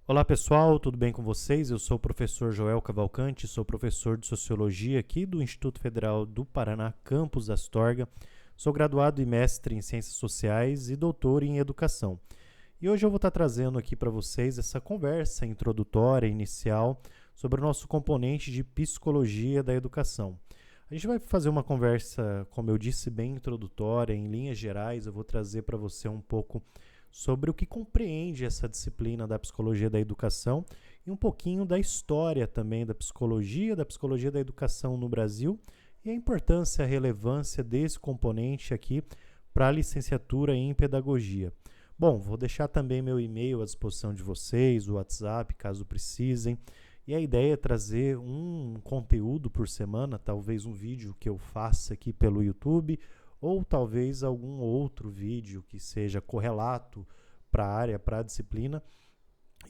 Olá pessoal, tudo bem com vocês? Eu sou o professor Joel Cavalcante, sou professor de Sociologia aqui do Instituto Federal do Paraná, campus Astorga. Sou graduado e mestre em Ciências Sociais e doutor em Educação. E hoje eu vou estar trazendo aqui para vocês essa conversa introdutória, inicial, sobre o nosso componente de Psicologia da Educação. A gente vai fazer uma conversa, como eu disse, bem introdutória, em linhas gerais. Eu vou trazer para você um pouco sobre o que compreende essa disciplina da Psicologia da Educação e um pouquinho da história também da Psicologia da Educação no Brasil e a importância, a relevância desse componente aqui para a licenciatura em Pedagogia. Bom, vou deixar também meu e-mail à disposição de vocês, o WhatsApp, caso precisem. E a ideia é trazer um conteúdo por semana, talvez um vídeo que eu faça aqui pelo YouTube, ou talvez algum outro vídeo que seja correlato para a área, para a disciplina.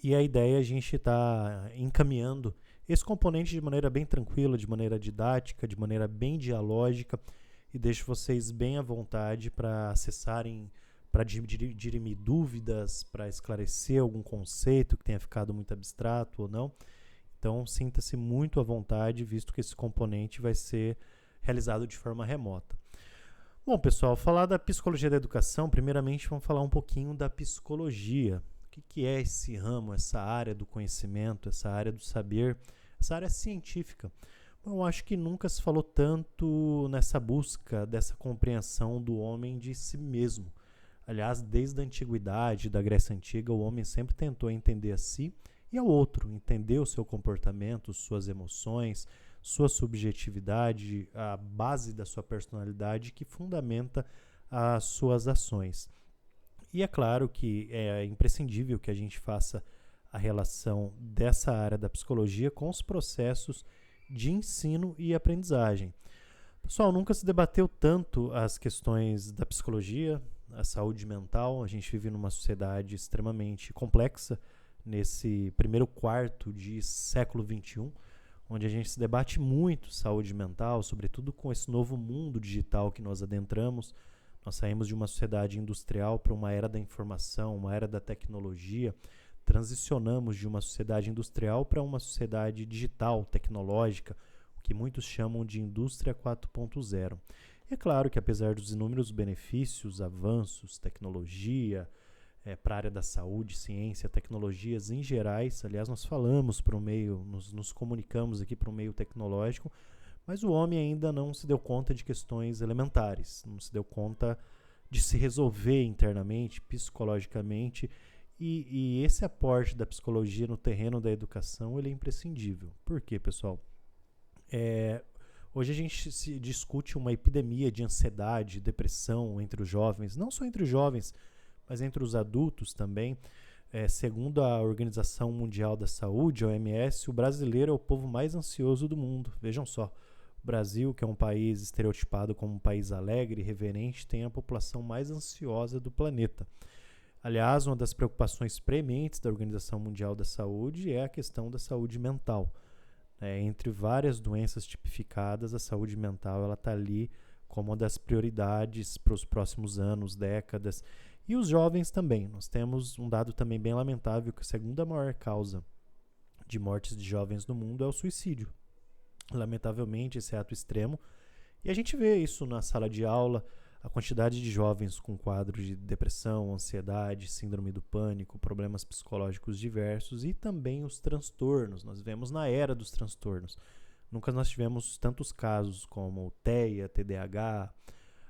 E a ideia é a gente estar encaminhando esse componente de maneira bem tranquila, de maneira didática, de maneira bem dialógica, e deixo vocês bem à vontade para acessarem, para dirimir dúvidas, para esclarecer algum conceito que tenha ficado muito abstrato ou não. Então, sinta-se muito à vontade, visto que esse componente vai ser realizado de forma remota. Bom, pessoal, falar da Psicologia da Educação, primeiramente vamos falar um pouquinho da psicologia. O que é esse ramo, essa área do conhecimento, essa área do saber, essa área científica? Bom, eu acho que nunca se falou tanto nessa busca dessa compreensão do homem de si mesmo. Aliás, desde a antiguidade, da Grécia Antiga, o homem sempre tentou entender a si e ao outro, entender o seu comportamento, suas emoções, sua subjetividade, a base da sua personalidade que fundamenta as suas ações. E é claro que é imprescindível que a gente faça a relação dessa área da psicologia com os processos de ensino e aprendizagem. Pessoal, nunca se debateu tanto as questões da psicologia, a saúde mental. A gente vive numa sociedade extremamente complexa nesse primeiro quarto de século XXI, onde a gente se debate muito saúde mental, sobretudo com esse novo mundo digital que nós adentramos. Nós saímos de uma sociedade industrial para uma era da informação, uma era da tecnologia, transicionamos de uma sociedade industrial para uma sociedade digital, tecnológica, o que muitos chamam de indústria 4.0. É claro que apesar dos inúmeros benefícios, avanços, tecnologia, para a área da saúde, ciência, tecnologias em gerais. Aliás, nós falamos para o meio, nos comunicamos aqui para o meio tecnológico, mas o homem ainda não se deu conta de questões elementares, não se deu conta de se resolver internamente, psicologicamente, e esse aporte da psicologia no terreno da educação ele é imprescindível. Por quê, pessoal? Hoje a gente se discute uma epidemia de ansiedade, depressão entre os jovens, não só entre os jovens, mas entre os adultos também. Segundo a Organização Mundial da Saúde, a OMS, o brasileiro é o povo mais ansioso do mundo. Vejam só, o Brasil, que é um país estereotipado como um país alegre e reverente, tem a população mais ansiosa do planeta. Aliás, uma das preocupações prementes da Organização Mundial da Saúde é a questão da saúde mental. Entre várias doenças tipificadas, a saúde mental está ali como uma das prioridades para os próximos anos, décadas. E os jovens também. Nós temos um dado também bem lamentável, que a segunda maior causa de mortes de jovens no mundo é o suicídio. Lamentavelmente, esse é ato extremo. E a gente vê isso na sala de aula, a quantidade de jovens com quadros de depressão, ansiedade, síndrome do pânico, problemas psicológicos diversos e também os transtornos. Nós vivemos na era dos transtornos. Nunca nós tivemos tantos casos como TEA, TDAH,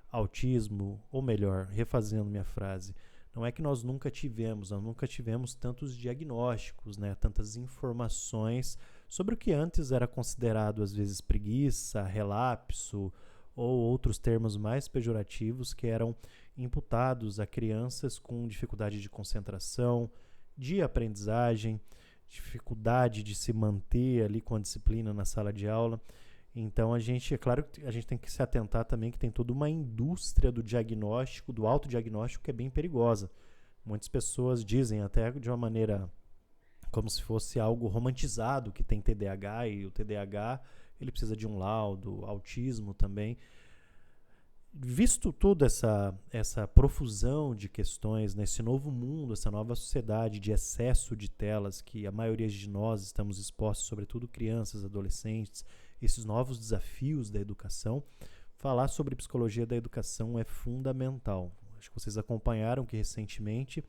autismo, ou melhor, refazendo minha frase, não é que nós nunca tivemos tantos diagnósticos, tantas informações sobre o que antes era considerado às vezes preguiça, relapso ou outros termos mais pejorativos que eram imputados a crianças com dificuldade de concentração, de aprendizagem, dificuldade de se manter ali com a disciplina na sala de aula. Então, é claro que a gente tem que se atentar também que tem toda uma indústria do diagnóstico, do autodiagnóstico, que é bem perigosa. Muitas pessoas dizem até de uma maneira como se fosse algo romantizado, que tem TDAH e o TDAH ele precisa de um laudo, autismo também. Visto toda essa profusão de questões nesse novo mundo, essa nova sociedade de excesso de telas que a maioria de nós estamos expostos, sobretudo crianças, adolescentes, esses novos desafios da educação, falar sobre psicologia da educação é fundamental. Acho que vocês acompanharam que recentemente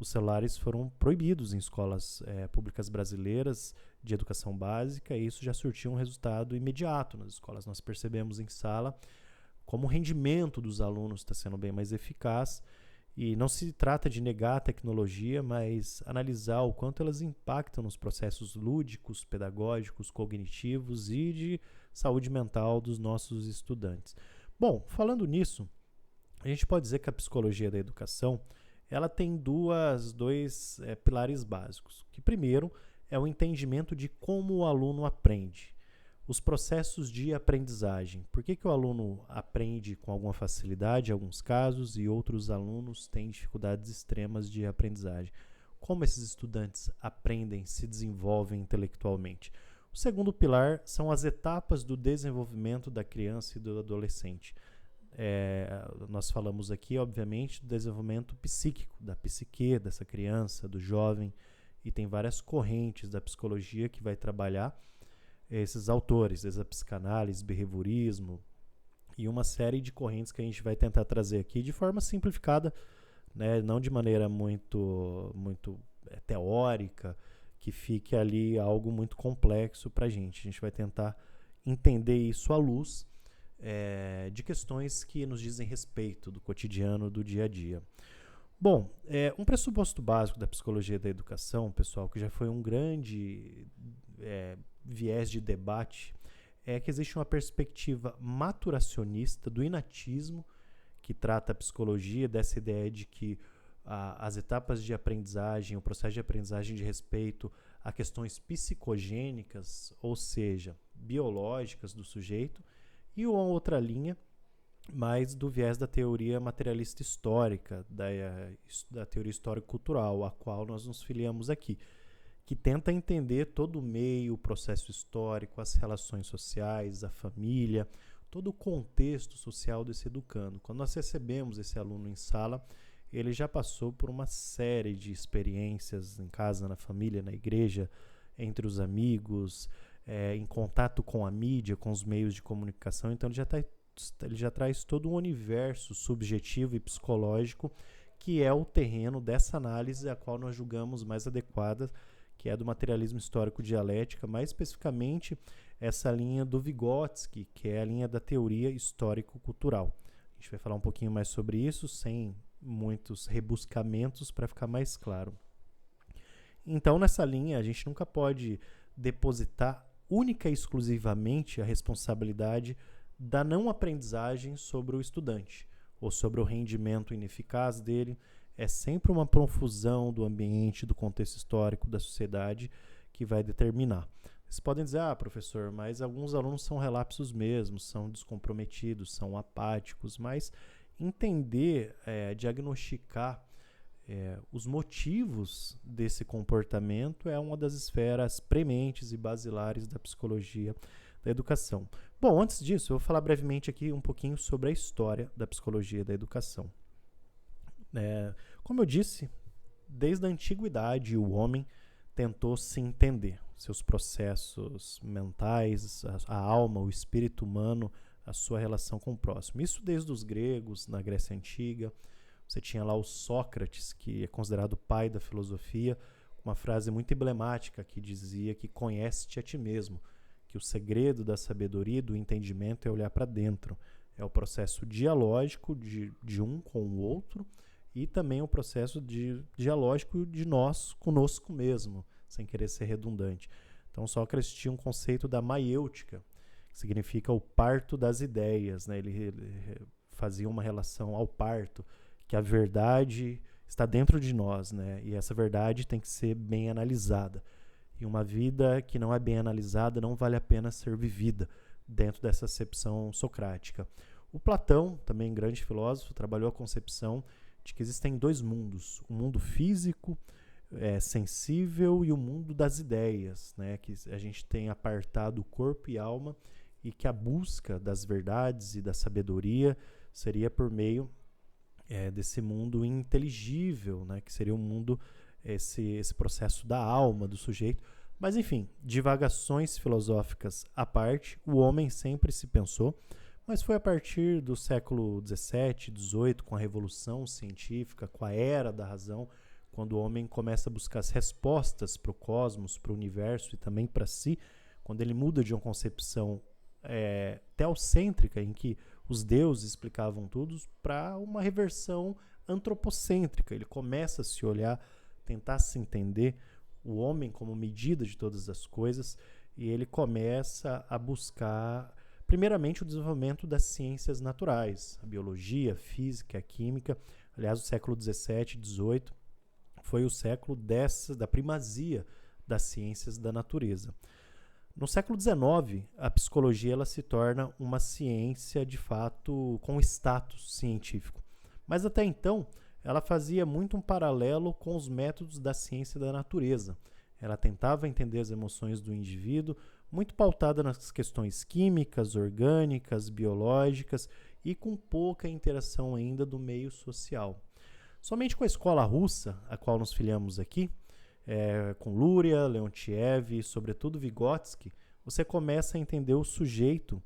os celulares foram proibidos em escolas públicas brasileiras de educação básica e isso já surtiu um resultado imediato nas escolas. Nós percebemos em sala como o rendimento dos alunos está sendo bem mais eficaz. E não se trata de negar a tecnologia, mas analisar o quanto elas impactam nos processos lúdicos, pedagógicos, cognitivos e de saúde mental dos nossos estudantes. Bom, falando nisso, a gente pode dizer que a psicologia da educação ela tem dois pilares básicos. Que primeiro é o entendimento de como o aluno aprende. Os processos de aprendizagem. Por que o aluno aprende com alguma facilidade em alguns casos e outros alunos têm dificuldades extremas de aprendizagem? Como esses estudantes aprendem, se desenvolvem intelectualmente? O segundo pilar são as etapas do desenvolvimento da criança e do adolescente. Nós falamos aqui, obviamente, do desenvolvimento psíquico, da psique dessa criança, do jovem, e tem várias correntes da psicologia que vai trabalhar esses autores, desde a psicanálise, behaviorismo e uma série de correntes que a gente vai tentar trazer aqui de forma simplificada, né, não de maneira muito teórica, que fique ali algo muito complexo para a gente. A gente vai tentar entender isso à luz de questões que nos dizem respeito do cotidiano, do dia a dia. Bom, um pressuposto básico da psicologia da educação, pessoal, que já foi um grande viés de debate, é que existe uma perspectiva maturacionista do inatismo que trata a psicologia dessa ideia de que as etapas de aprendizagem, o processo de aprendizagem de respeito a questões psicogênicas, ou seja, biológicas do sujeito, e uma outra linha mais do viés da teoria materialista histórica, da teoria histórico-cultural, a qual nós nos filiamos aqui, que tenta entender todo o meio, o processo histórico, as relações sociais, a família, todo o contexto social desse educando. Quando nós recebemos esse aluno em sala, ele já passou por uma série de experiências em casa, na família, na igreja, entre os amigos, em contato com a mídia, com os meios de comunicação. Então ele já traz todo um universo subjetivo e psicológico que é o terreno dessa análise a qual nós julgamos mais adequada, que é do materialismo histórico dialética, mais especificamente essa linha do Vygotsky, que é a linha da teoria histórico-cultural. A gente vai falar um pouquinho mais sobre isso, sem muitos rebuscamentos, para ficar mais claro. Então, nessa linha, a gente nunca pode depositar única e exclusivamente a responsabilidade da não aprendizagem sobre o estudante, ou sobre o rendimento ineficaz dele. É sempre uma profusão do ambiente, do contexto histórico, da sociedade que vai determinar. Vocês podem dizer, professor, mas alguns alunos são relapsos mesmo, são descomprometidos, são apáticos, mas entender, diagnosticar os motivos desse comportamento é uma das esferas prementes e basilares da psicologia da educação. Bom, antes disso, eu vou falar brevemente aqui um pouquinho sobre a história da psicologia da educação. Como eu disse, desde a antiguidade o homem tentou se entender, seus processos mentais, a alma, o espírito humano, a sua relação com o próximo. Isso desde os gregos, na Grécia Antiga. Você tinha lá o Sócrates, que é considerado o pai da filosofia, uma frase muito emblemática que dizia que conhece-te a ti mesmo, que o segredo da sabedoria e do entendimento é olhar para dentro. É o processo dialógico de um com o outro, e também o processo dialógico de nós conosco mesmo, sem querer ser redundante. Então, Sócrates tinha um conceito da maiêutica, que significa o parto das ideias, né? Ele fazia uma relação ao parto, que a verdade está dentro de nós, né? E essa verdade tem que ser bem analisada. E uma vida que não é bem analisada não vale a pena ser vivida dentro dessa acepção socrática. O Platão, também grande filósofo, trabalhou a concepção de que existem dois mundos, o mundo físico, sensível, e o mundo das ideias, né? Que a gente tem apartado corpo e alma, e que a busca das verdades e da sabedoria seria por meio desse mundo inteligível, né, que seria o mundo, esse processo da alma do sujeito. Mas, enfim, divagações filosóficas à parte, o homem sempre se pensou, mas foi a partir do século XVII, XVIII, com a Revolução Científica, com a Era da Razão, quando o homem começa a buscar as respostas para o cosmos, para o universo e também para si, quando ele muda de uma concepção teocêntrica, em que os deuses explicavam tudo, para uma reversão antropocêntrica. Ele começa a se olhar, tentar se entender, o homem como medida de todas as coisas, e ele começa a buscar, primeiramente, o desenvolvimento das ciências naturais, a biologia, a física, a química. Aliás, o século XVII, XVIII foi o século da primazia das ciências da natureza. No século XIX, a psicologia ela se torna uma ciência, de fato, com status científico. Mas até então, ela fazia muito um paralelo com os métodos da ciência da natureza. Ela tentava entender as emoções do indivíduo, muito pautada nas questões químicas, orgânicas, biológicas e com pouca interação ainda do meio social. Somente com a escola russa, a qual nos filiamos aqui, com Luria, Leontiev e, sobretudo, Vygotsky, você começa a entender o sujeito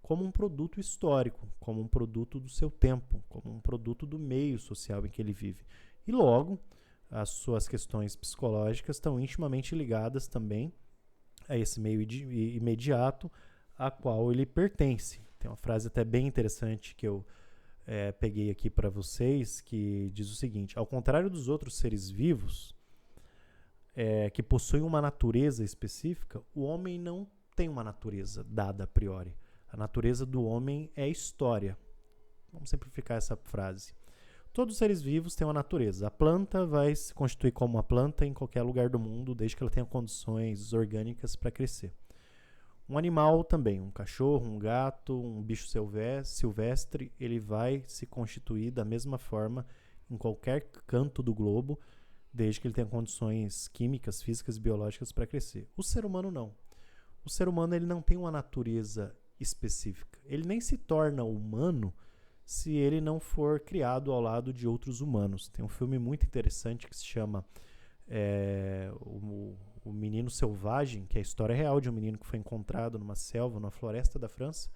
como um produto histórico, como um produto do seu tempo, como um produto do meio social em que ele vive. E logo, as suas questões psicológicas estão intimamente ligadas também a esse meio imediato a qual ele pertence. Tem uma frase até bem interessante que eu peguei aqui para vocês, que diz o seguinte: ao contrário dos outros seres vivos, que possuem uma natureza específica, o homem não tem uma natureza dada a priori. A natureza do homem é história. Vamos simplificar essa frase. Todos os seres vivos têm uma natureza. A planta vai se constituir como uma planta em qualquer lugar do mundo, desde que ela tenha condições orgânicas para crescer. Um animal também, um cachorro, um gato, um bicho silvestre, ele vai se constituir da mesma forma em qualquer canto do globo, desde que ele tenha condições químicas, físicas e biológicas para crescer. O ser humano não. O ser humano ele não tem uma natureza específica. Ele nem se torna humano se ele não for criado ao lado de outros humanos. Tem um filme muito interessante que se chama o Menino Selvagem, que é a história real de um menino que foi encontrado numa selva, numa floresta da França,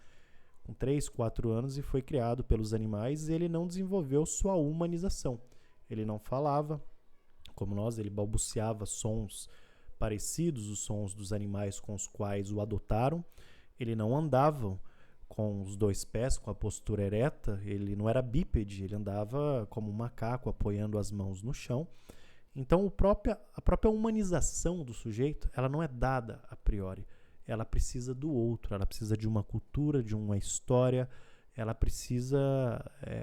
com 3, 4 anos e foi criado pelos animais, e ele não desenvolveu sua humanização. Ele não falava como nós, ele balbuciava sons parecidos, os sons dos animais com os quais o adotaram. Ele não andava com os 2 pés, com a postura ereta, ele não era bípede, ele andava como um macaco, apoiando as mãos no chão. Então, a própria humanização do sujeito, ela não é dada a priori. Ela precisa do outro, ela precisa de uma cultura, de uma história, ela precisa,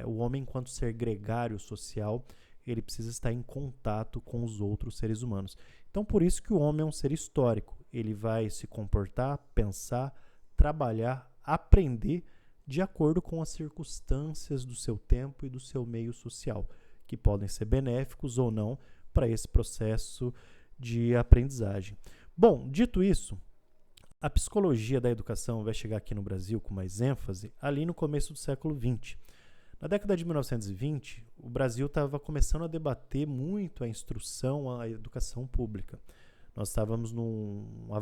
o homem enquanto ser gregário social, ele precisa estar em contato com os outros seres humanos. Então, por isso que o homem é um ser histórico. Ele vai se comportar, pensar, trabalhar, aprender de acordo com as circunstâncias do seu tempo e do seu meio social, que podem ser benéficos ou não para esse processo de aprendizagem. Bom, dito isso, a psicologia da educação vai chegar aqui no Brasil com mais ênfase ali no começo do século XX. Na década de 1920, o Brasil estava começando a debater muito a instrução, a educação pública. Nós estávamos uma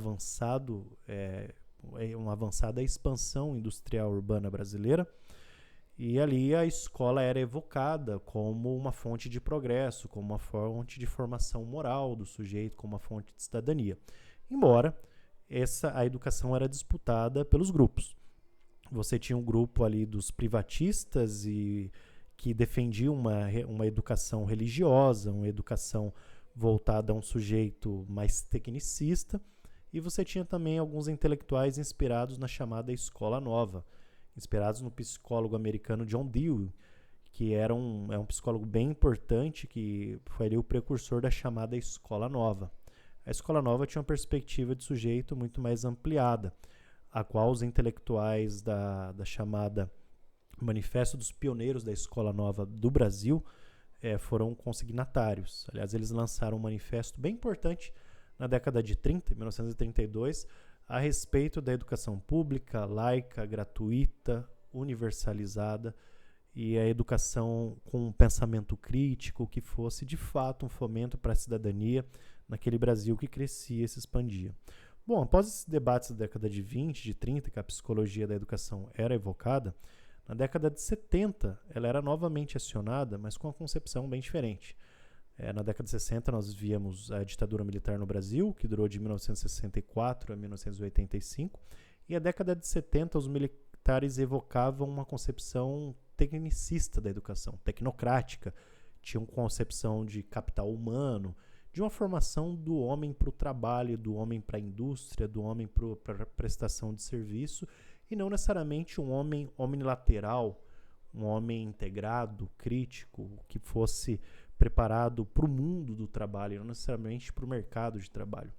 avançada expansão industrial urbana brasileira, e ali a escola era evocada como uma fonte de progresso, como uma fonte de formação moral do sujeito, como uma fonte de cidadania. Embora a educação era disputada pelos grupos. Você tinha um grupo ali dos privatistas e que defendiam uma educação religiosa, uma educação voltada a um sujeito mais tecnicista, e você tinha também alguns intelectuais inspirados na chamada Escola Nova, inspirados no psicólogo americano John Dewey, que é um psicólogo bem importante, que foi ali o precursor da chamada Escola Nova. A Escola Nova tinha uma perspectiva de sujeito muito mais ampliada, a qual os intelectuais da chamada Manifesto dos Pioneiros da Escola Nova do Brasil foram consignatários. Aliás, eles lançaram um manifesto bem importante na década de 30, 1932, a respeito da educação pública, laica, gratuita, universalizada e a educação com um pensamento crítico que fosse de fato um fomento para a cidadania naquele Brasil que crescia e se expandia. Bom, após esses debates da década de 20, de 30, que a psicologia da educação era evocada, na década de 70 ela era novamente acionada, mas com uma concepção bem diferente. Na década de 60 nós víamos a ditadura militar no Brasil, que durou de 1964 a 1985, e a década de 70 os militares evocavam uma concepção tecnicista da educação, tecnocrática, tinham concepção de capital humano, de uma formação do homem para o trabalho, do homem para a indústria, do homem para a prestação de serviço, e não necessariamente um homem omnilateral, um homem integrado, crítico, que fosse preparado para o mundo do trabalho, não necessariamente para o mercado de trabalho.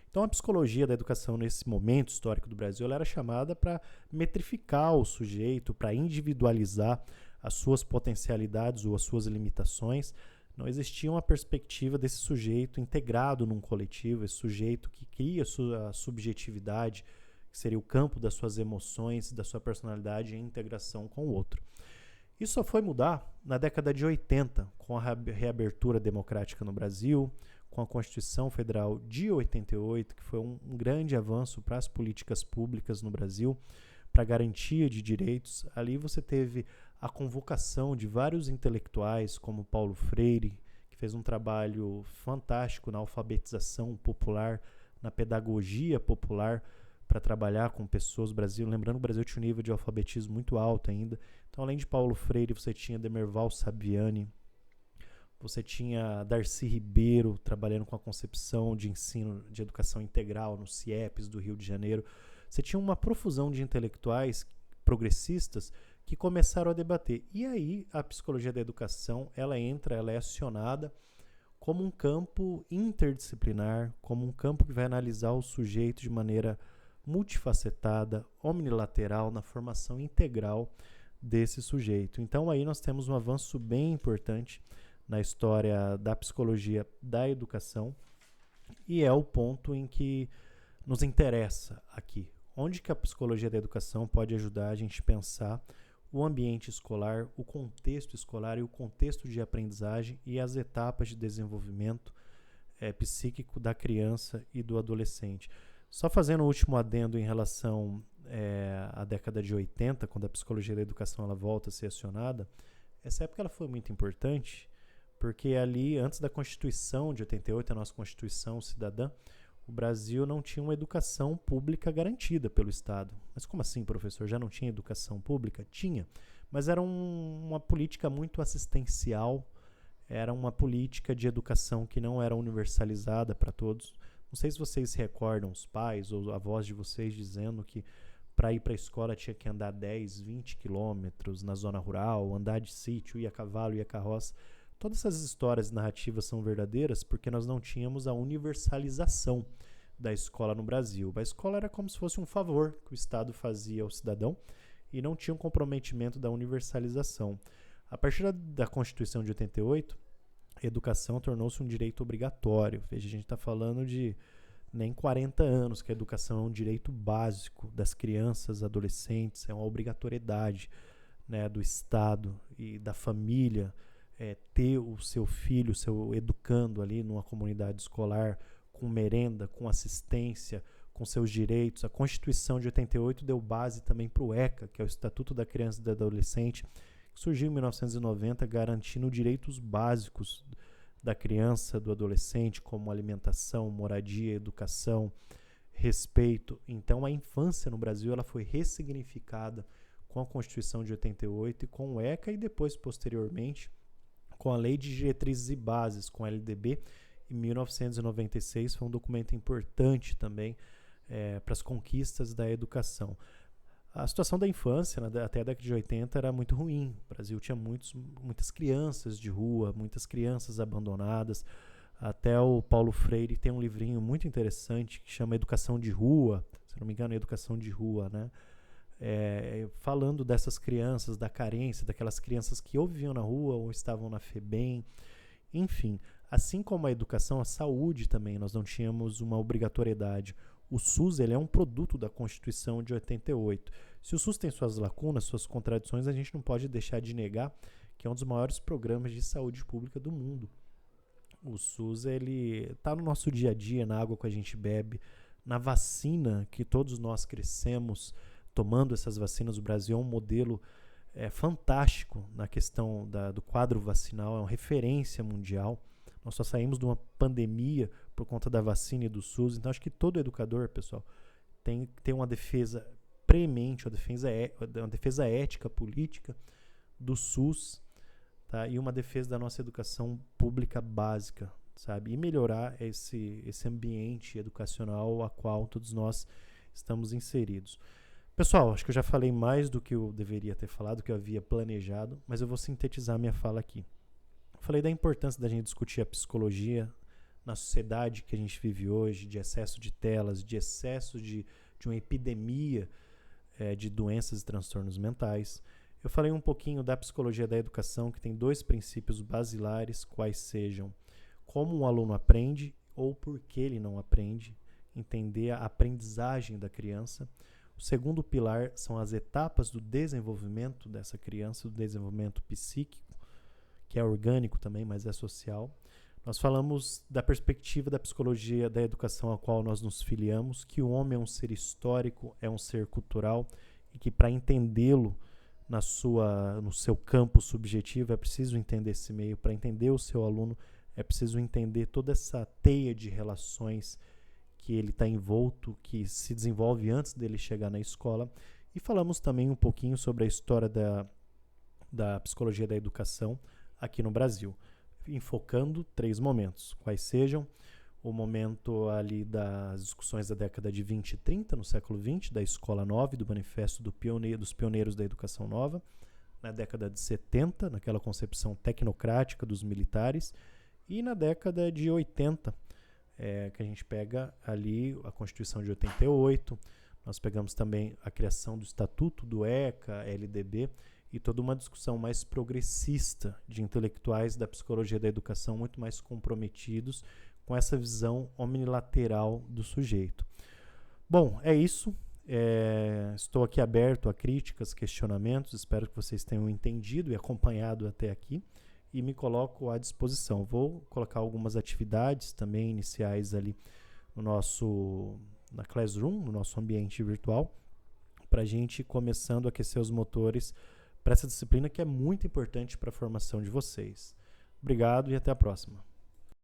Então a psicologia da educação nesse momento histórico do Brasil ela era chamada para metrificar o sujeito, para individualizar as suas potencialidades ou as suas limitações. Não existia uma perspectiva desse sujeito integrado num coletivo, esse sujeito que cria a sua subjetividade, que seria o campo das suas emoções, da sua personalidade em integração com o outro. Isso só foi mudar na década de 80, com a reabertura democrática no Brasil, com a Constituição Federal de 88, que foi um grande avanço para as políticas públicas no Brasil, para a garantia de direitos. Ali você teve a convocação de vários intelectuais, como Paulo Freire, que fez um trabalho fantástico na alfabetização popular, na pedagogia popular, para trabalhar com pessoas do Brasil. Lembrando que o Brasil tinha um nível de alfabetismo muito alto ainda. Então, além de Paulo Freire, você tinha Demerval Saviani, você tinha Darcy Ribeiro trabalhando com a concepção de ensino de educação integral no CIEPs do Rio de Janeiro. Você tinha uma profusão de intelectuais progressistas que começaram a debater. E aí a psicologia da educação ela é acionada como um campo interdisciplinar, como um campo que vai analisar o sujeito de maneira multifacetada, omnilateral, na formação integral desse sujeito. Então aí nós temos um avanço bem importante na história da psicologia da educação e é o ponto em que nos interessa aqui. Onde que a psicologia da educação pode ajudar a gente a pensar o ambiente escolar, o contexto escolar e o contexto de aprendizagem e as etapas de desenvolvimento psíquico da criança e do adolescente. Só fazendo o último adendo em relação à década de 80, quando a psicologia da educação ela volta a ser acionada, essa época ela foi muito importante, porque ali, antes da Constituição de 88, a nossa Constituição Cidadã, o Brasil não tinha uma educação pública garantida pelo Estado. Mas como assim, professor? Já não tinha educação pública? Tinha, mas era uma política muito assistencial, era uma política de educação que não era universalizada para todos. Não sei se vocês se recordam, os pais ou avós de vocês dizendo que para ir para a escola tinha que andar 10, 20 quilômetros na zona rural, andar de sítio, ia a cavalo, ia a carroça. Todas essas histórias narrativas são verdadeiras porque nós não tínhamos a universalização da escola no Brasil. A escola era como se fosse um favor que o Estado fazia ao cidadão e não tinha um comprometimento da universalização. A partir da Constituição de 88, a educação tornou-se um direito obrigatório. Veja, a gente está falando de nem 40 anos que a educação é um direito básico das crianças, adolescentes, é uma obrigatoriedade, né, do Estado e da família ter o seu filho, o seu educando ali numa comunidade escolar, com merenda, com assistência, com seus direitos. A Constituição de 88 deu base também para o ECA, que é o Estatuto da Criança e do Adolescente, que surgiu em 1990, garantindo direitos básicos da criança, do adolescente, como alimentação, moradia, educação, respeito. Então, a infância no Brasil ela foi ressignificada com a Constituição de 88 e com o ECA e depois, posteriormente, com a Lei de Diretrizes e Bases, com a LDB, em 1996, foi um documento importante também para as conquistas da educação. A situação da infância, até a década de 80, era muito ruim. O Brasil tinha muitas crianças de rua, muitas crianças abandonadas. Até o Paulo Freire tem um livrinho muito interessante que chama Educação de Rua, se não me engano, Educação de Rua, né? Falando dessas crianças, da carência, daquelas crianças que ou viviam na rua ou estavam na FEBEM, enfim. Assim como a educação, a saúde também, nós não tínhamos uma obrigatoriedade. O SUS ele é um produto da Constituição de 88. Se o SUS tem suas lacunas, suas contradições, a gente não pode deixar de negar que é um dos maiores programas de saúde pública do mundo. O SUS, ele está no nosso dia a dia, na água que a gente bebe, na vacina que todos nós crescemos tomando essas vacinas. O Brasil é um modelo fantástico na questão do quadro vacinal, é uma referência mundial. Nós só saímos de uma pandemia por conta da vacina e do SUS. Então, acho que todo educador, pessoal, tem que ter uma defesa premente, uma defesa ética, política do SUS, tá? E uma defesa da nossa educação pública básica, sabe? E melhorar esse ambiente educacional a qual todos nós estamos inseridos. Pessoal, acho que eu já falei mais do que eu deveria ter falado, do que eu havia planejado, mas eu vou sintetizar minha fala aqui. Eu falei da importância da gente discutir a psicologia na sociedade que a gente vive hoje, de excesso de telas, de excesso de uma epidemia de doenças e transtornos mentais. Eu falei um pouquinho da psicologia da educação, que tem 2 princípios basilares, quais sejam como um aluno aprende ou por que ele não aprende, entender a aprendizagem da criança. O segundo pilar são as etapas do desenvolvimento dessa criança, do desenvolvimento psíquico, que é orgânico também, mas é social. Nós falamos da perspectiva da psicologia da educação a qual nós nos filiamos, que o homem é um ser histórico, é um ser cultural, e que para entendê-lo no seu campo subjetivo é preciso entender esse meio. Para entender o seu aluno é preciso entender toda essa teia de relações que ele está envolto, que se desenvolve antes dele chegar na escola. E falamos também um pouquinho sobre a história da psicologia da educação aqui no Brasil, enfocando 3 momentos, quais sejam o momento ali das discussões da década de 20 e 30, no século XX, da Escola Nova, do Manifesto dos Pioneiros da Educação Nova, na década de 70, naquela concepção tecnocrática dos militares, e na década de 80, que a gente pega ali a Constituição de 88, nós pegamos também a criação do Estatuto do ECA, LDB, e toda uma discussão mais progressista de intelectuais da psicologia da educação muito mais comprometidos com essa visão omnilateral do sujeito. Bom, é isso. Estou aqui aberto a críticas, questionamentos, espero que vocês tenham entendido e acompanhado até aqui e me coloco à disposição. Vou colocar algumas atividades também iniciais ali na Classroom, no nosso ambiente virtual, para a gente ir começando a aquecer os motores para essa disciplina que é muito importante para a formação de vocês. Obrigado e até a próxima.